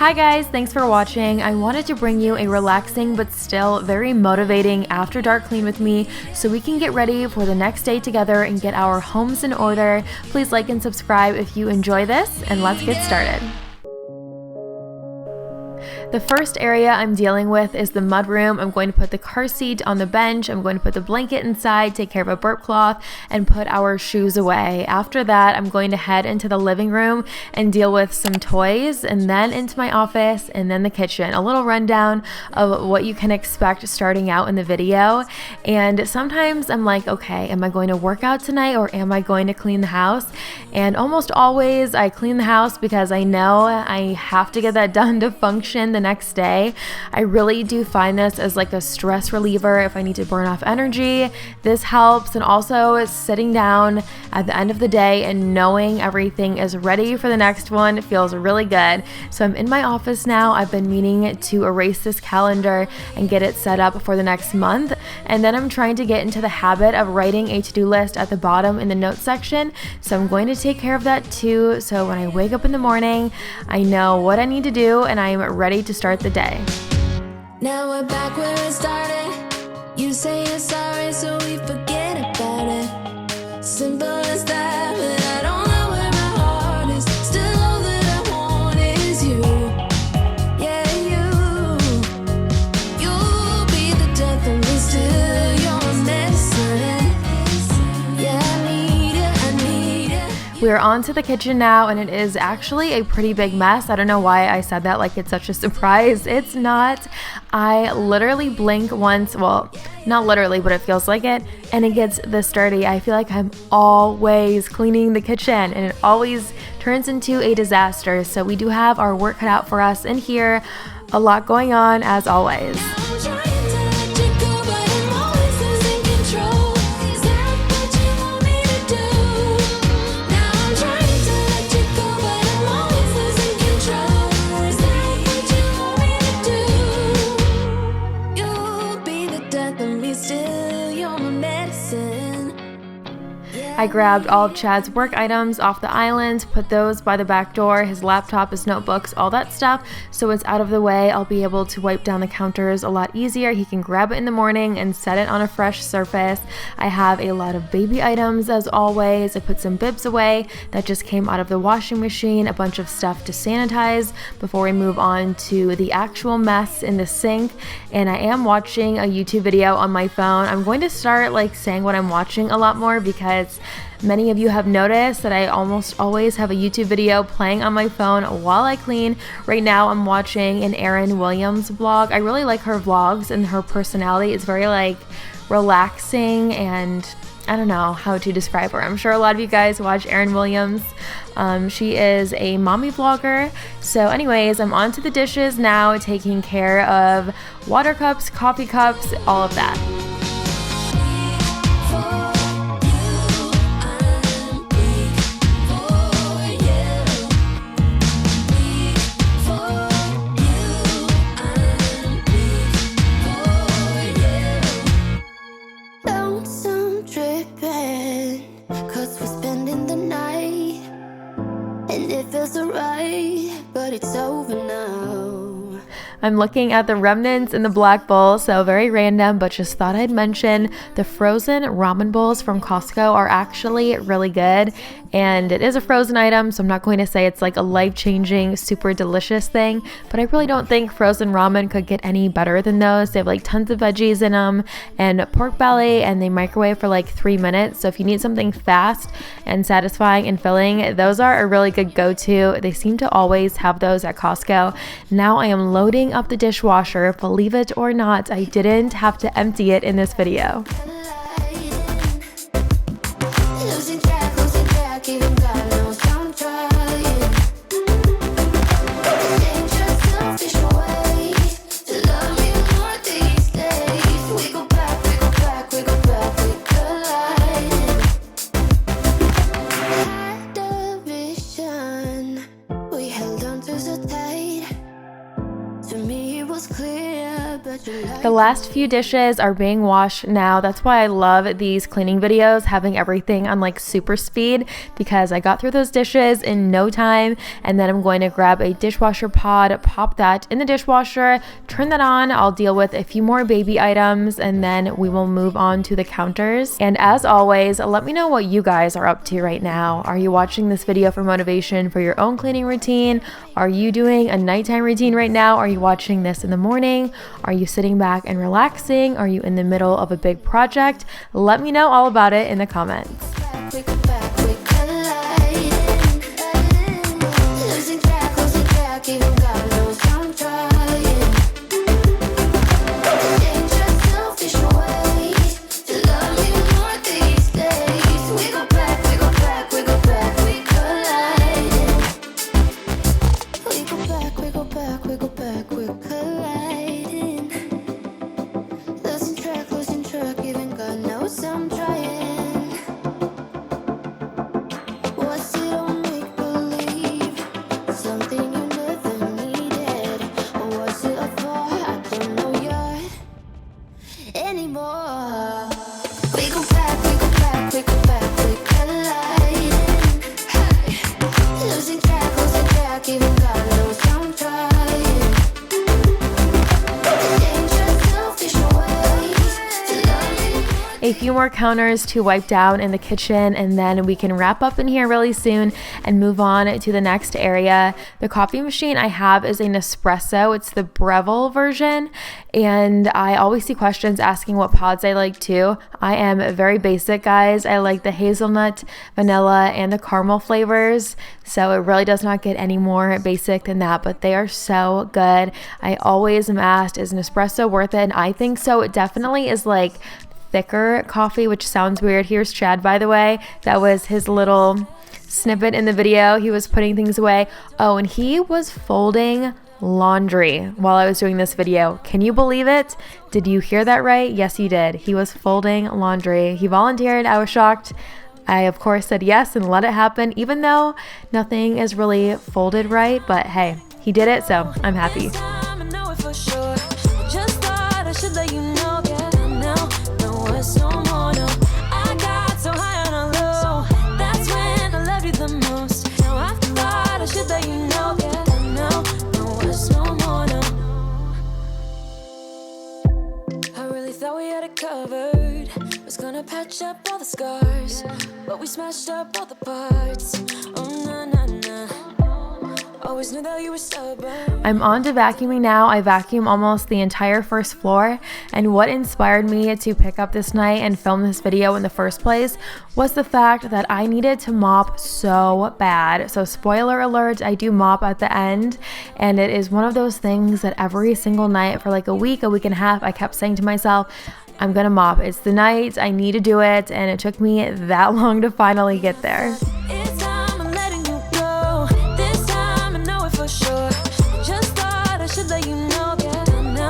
Hi guys, thanks for watching. I wanted to bring you a relaxing but still very motivating after dark clean with me so we can get ready for the next day together and get our homes in order. Please like and subscribe if you enjoy this, and let's get started. The first area I'm dealing with is the mudroom. I'm going to put the car seat on the bench. I'm going to put the blanket inside, take care of a burp cloth, and put our shoes away. After that, I'm going to head into the living room and deal with some toys, and then into my office, and then the kitchen. A little rundown of what you can expect starting out in the video. And sometimes I'm like, okay, am I going to work out tonight or am I going to clean the house? And almost always I clean the house because I know I have to get that done to function the next day. I really do find this as like a stress reliever if I need to burn off energy. This helps, and also sitting down at the end of the day and knowing everything is ready for the next one feels really good. So I'm in my office now. I've been meaning to erase this calendar and get it set up for the next month, and then I'm trying to get into the habit of writing a to-do list at the bottom in the notes section. So I'm going to take care of that too, so when I wake up in the morning I know what I need to do and I'm ready to start the day. Now we're back where it started. You say you're sorry, so we forget about it. Simple as that, but I don't know where my heart is. Still all that I want is you. Yeah, you'll be the death of me, still you're medicine. Yeah, I need it. We're on to the kitchen now, and it is actually a pretty big mess. I don't know why I said that like it's such a surprise. It's not. I literally blink once, well, not literally, but it feels like it, and it gets this dirty. I feel like I'm always cleaning the kitchen, and it always turns into a disaster. So we do have our work cut out for us in here. A lot going on as always. I'm trying to let you go, but I'm always losing control. Is that what you want me to do? Now I'm trying to let you go, but I'm always losing control. Is that what you want me to do? You'll be the death of me, still you're my medicine. I grabbed all of Chad's work items off the island, put those by the back door, his laptop, his notebooks, all that stuff, so it's out of the way. I'll be able to wipe down the counters a lot easier. He can grab it in the morning and set it on a fresh surface. I have a lot of baby items as always. I put some bibs away that just came out of the washing machine, a bunch of stuff to sanitize before we move on to the actual mess in the sink. And I am watching a YouTube video on my phone. I'm going to start like saying what I'm watching a lot more because many of you have noticed that I almost always have a YouTube video playing on my phone while I clean. Right now I'm watching an Erin Williams vlog. I really like her vlogs, and her personality is very like relaxing, and I don't know how to describe her. I'm sure a lot of you guys watch Erin Williams. She is a mommy vlogger. So anyways, I'm on to the dishes now, taking care of water cups, coffee cups, all of that. But it's over now. I'm looking at the remnants in the black bowl, so very random, but just thought I'd mention the frozen ramen bowls from Costco are actually really good. And it is a frozen item, so I'm not going to say it's like a life-changing, super delicious thing, but I really don't think frozen ramen could get any better than those. They have like tons of veggies in them and pork belly, and they microwave for like 3 minutes. So if you need something fast and satisfying and filling, those are a really good go-to. They seem to always have those at Costco. Now I am loading up the dishwasher. Believe it or not, I didn't have to empty it in this video. Losing track, even God knows I'm trying. Change your selfish way to love me more these days. We go back, we collide. Had a vision, we held on to so tight. To me it was clear, The last few dishes are being washed now. That's why I love these cleaning videos, having everything on like super speed, because I got through those dishes in no time. And then I'm going to grab a dishwasher pod, pop that in the dishwasher, turn that on. I'll deal with a few more baby items, and then we will move on to the counters. And as always, let me know what you guys are up to right now. Are you watching this video for motivation for your own cleaning routine? Are you doing a nighttime routine right now? Are you watching this in the morning? Are you sitting back and relaxing? Are you in the middle of a big project? Let me know all about it in the comments. A few more counters to wipe down in the kitchen, and then we can wrap up in here really soon and move on to the next area. The coffee machine I have is a Nespresso. It's the Breville version, and I always see questions asking what pods I like too. I am very basic, guys. I like the hazelnut, vanilla, and the caramel flavors, so it really does not get any more basic than that, but they are so good. I always am asked, is Nespresso worth it? And I think so. It definitely is like thicker coffee, which sounds weird. Here's Chad, by the way. That was his little snippet in the video. He was putting things away. Oh, and he was folding laundry while I was doing this video. Can you believe it? Did you hear that right? Yes, you did. He was folding laundry. He volunteered. I was shocked. I, of course, said yes and let it happen, even though nothing is really folded right. But hey, he did it, so I'm happy. Covered, was gonna patch up all the scars, but we smashed up all the parts. Oh, na, na, na. Always knew that you were stubborn. I'm on to vacuuming now. I vacuum almost the entire first floor, and what inspired me to pick up this night and film this video in the first place was the fact that I needed to mop so bad. So spoiler alert, I do mop at the end, and it is one of those things that every single night for like a week and a half, I kept saying to myself, I'm gonna mop. It's the night, I need to do it, and it took me that long to finally get there. It's time I'm letting you go. This time I know it for sure. Just thought I should let you know that no,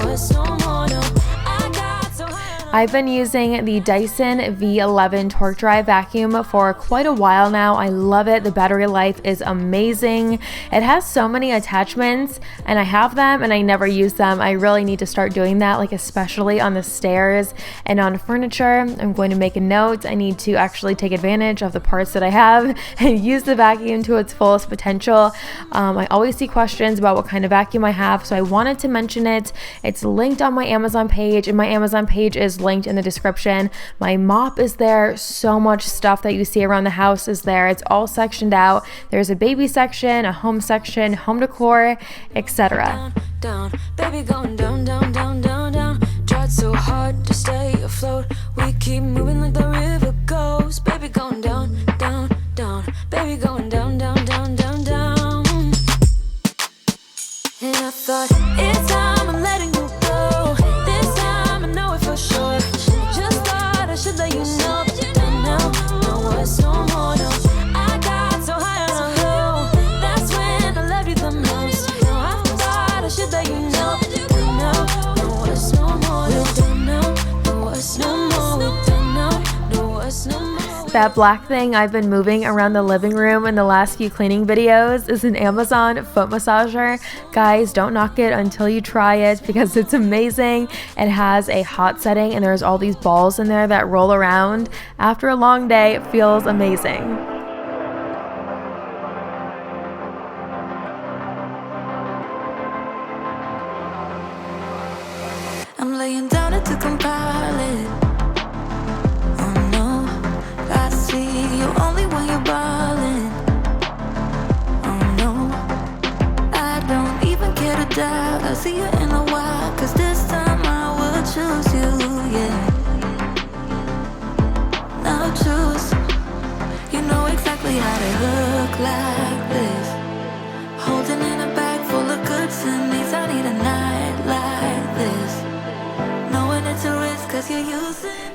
it's no more, no. I got so high. I've been using the Dyson V11 torque drive vacuum for quite a while now. I love it. The battery life is amazing. It has so many attachments, and I have them and I never use them. I really need to start doing that, like especially on the stairs and on furniture. I'm going to make a note. I need to actually take advantage of the parts that I have and use the vacuum to its fullest potential. I always see questions about what kind of vacuum I have, so I wanted to mention it. It's linked on my Amazon page, and my Amazon page is linked in the description. My mop is there. So much stuff that you see around the house is there. It's all sectioned out. There's a baby section, a home section, home decor, etc. Down, baby, going down, down, down, down, down. Tried so hard to stay afloat. We keep moving like the river goes. Baby, going down, down, down. Baby, going down, down, down, down, down. And I thought, it's time I'm letting you go. This time I know it for sure. Just thought I should let you know that no, it's no more, no. I got so high on a hill. That's when I loved you the most. No, I thought I should let you know that no, it's no more. We don't know, no, it's no more. We don't know, no, it's no more. That black thing I've been moving around the living room in the last few cleaning videos is an Amazon foot massager. Guys, don't knock it until you try it because it's amazing. It has a hot setting and there's all these balls in there that roll around. After a long day, it feels amazing. I'm laying down and to compile it. Oh no, I see you only when you're ballin'. Oh no, I don't even care to doubt. I'll see you in a while, cause this time I will choose you, yeah. Now choose, you know exactly how to look like this. Holding in a bag full of goods and needs, I need a night like this.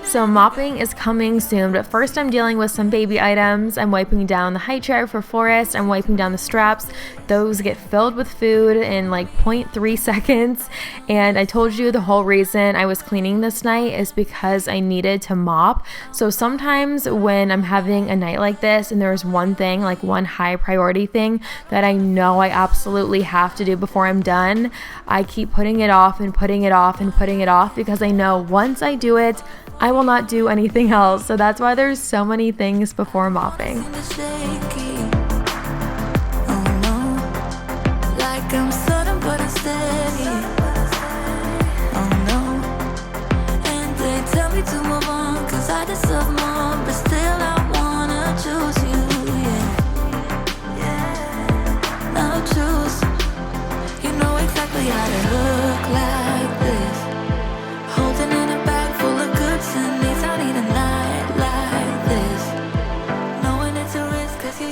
So mopping is coming soon, but first I'm dealing with some baby items. I'm wiping down the high chair for Forrest. I'm wiping down the straps. Those get filled with food in like 0.3 seconds. And I told you the whole reason I was cleaning this night is because I needed to mop. So sometimes when I'm having a night like this and there's one thing, like one high priority thing that I know I absolutely have to do before I'm done, I keep putting it off and putting it off and putting it off because I know once I do it, I will not do anything else. So that's why there's so many things before mopping.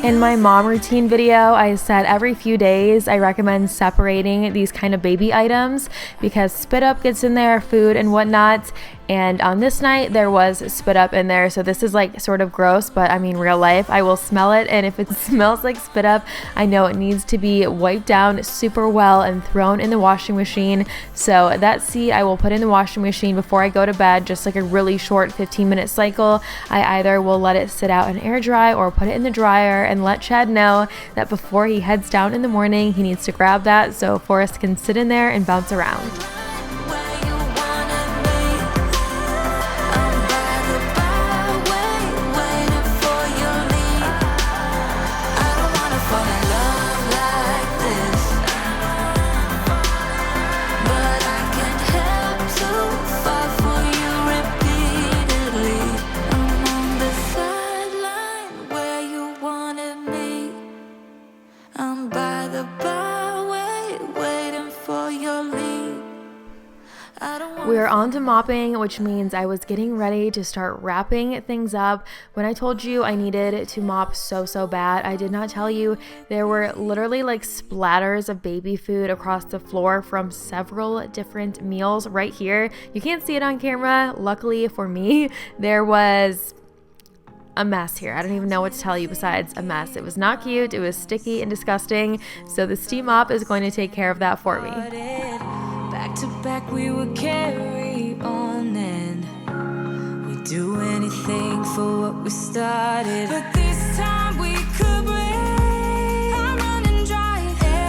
In my mom routine video, I said every few days I recommend separating these kind of baby items because spit up gets in there, food and whatnot. And on this night, there was spit up in there. So this is like sort of gross, but I mean real life. I will smell it. And if it smells like spit up, I know it needs to be wiped down super well and thrown in the washing machine. So that seed I will put in the washing machine before I go to bed, just like a really short 15-minute cycle. I either will let it sit out and air dry or put it in the dryer and let Chad know that before he heads down in the morning, he needs to grab that so Forrest can sit in there and bounce around. We're on to mopping, which means I was getting ready to start wrapping things up. When I told you I needed to mop so bad, I did not tell you there were literally like splatters of baby food across the floor from several different meals right here. You can't see it on camera. Luckily for me, there was a mess here. I don't even know what to tell you besides a mess. It was not cute. It was sticky and disgusting. So the steam mop is going to take care of that for me. Back to back we would carry on and we'd do anything for what we started. But this time we could break. I'm running dry.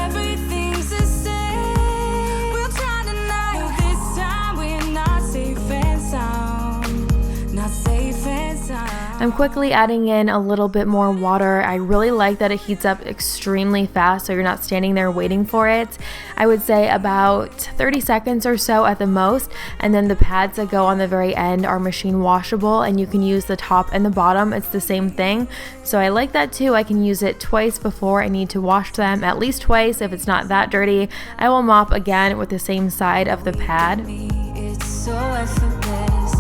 Everything's the same. We'll try tonight. This time we're not safe and sound. Not safe and sound. I'm quickly adding in a little bit more water. I really like that it heats up extremely fast so you're not standing there waiting for it. I would say about 30 seconds or so at the most, and then the pads that go on the very end are machine washable and you can use the top and the bottom. It's the same thing. So I like that too. I can use it twice before I need to wash them, at least twice. If it's not that dirty, I will mop again with the same side of the pad. It's so effortless.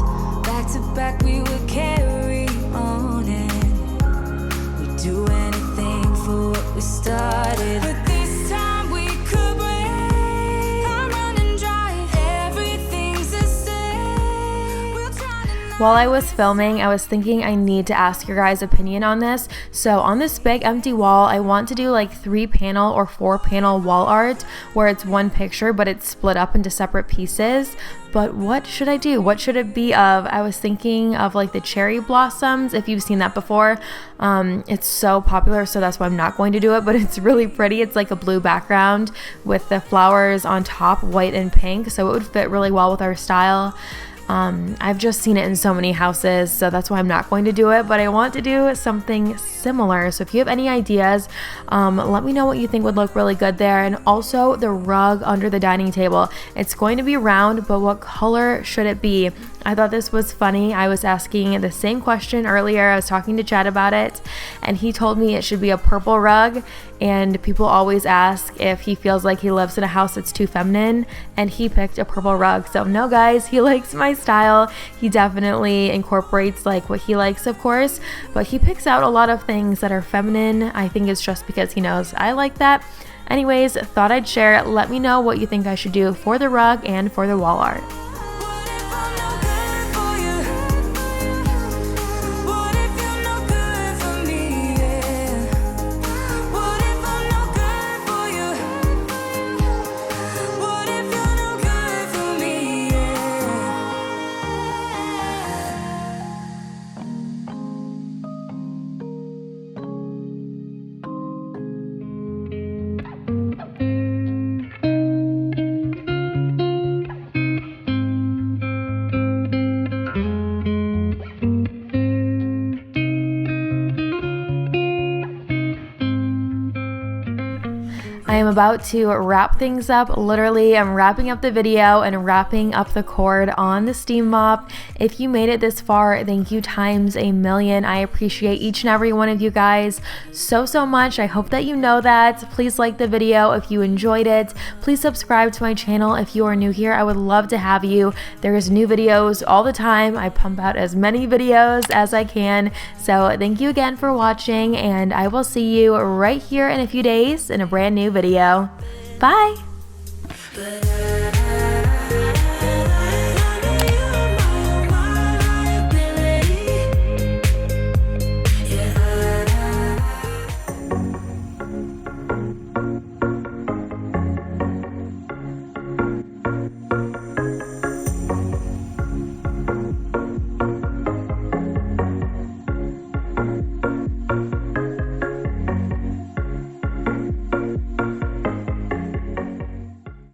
Back to back we would carry on and we'd do anything for what we started. But this time we could break. I'm running dry. Everything's the same. We'll try tonight. While I was filming, I was thinking I need to ask your guys' opinion on this. So on this big empty wall, I want to do like 3-panel or 4-panel wall art where it's one picture but it's split up into separate pieces. But what should I do? What should it be of? I was thinking of like the cherry blossoms, if you've seen that before. It's so popular, so that's why I'm not going to do it, but it's really pretty. It's like a blue background with the flowers on top, white and pink, so it would fit really well with our style. I've just seen it in so many houses, so that's why I'm not going to do it, but I want to do something similar. So if you have any ideas, let me know what you think would look really good there. And also the rug under the dining table. It's going to be round, but what color should it be? I thought this was funny. I was asking the same question earlier. I was talking to Chad about it, and he told me it should be a purple rug. And people always ask if he feels like he lives in a house that's too feminine, and he picked a purple rug. So no, guys, he likes my style. He definitely incorporates like what he likes, of course, but he picks out a lot of things that are feminine. I think it's just because he knows I like that. Anyways, thought I'd share. Let me know what you think I should do for the rug and for the wall art. I am about to wrap things up. Literally, I'm wrapping up the video and wrapping up the cord on the steam mop. If you made it this far, thank you times a million. I appreciate each and every one of you guys so much. I hope that you know that. Please like the video if you enjoyed it. Please subscribe to my channel if you are new here. I would love to have you. There's new videos all the time. I pump out as many videos as I can. So thank you again for watching, and I will see you right here in a few days in a brand new video. Bye!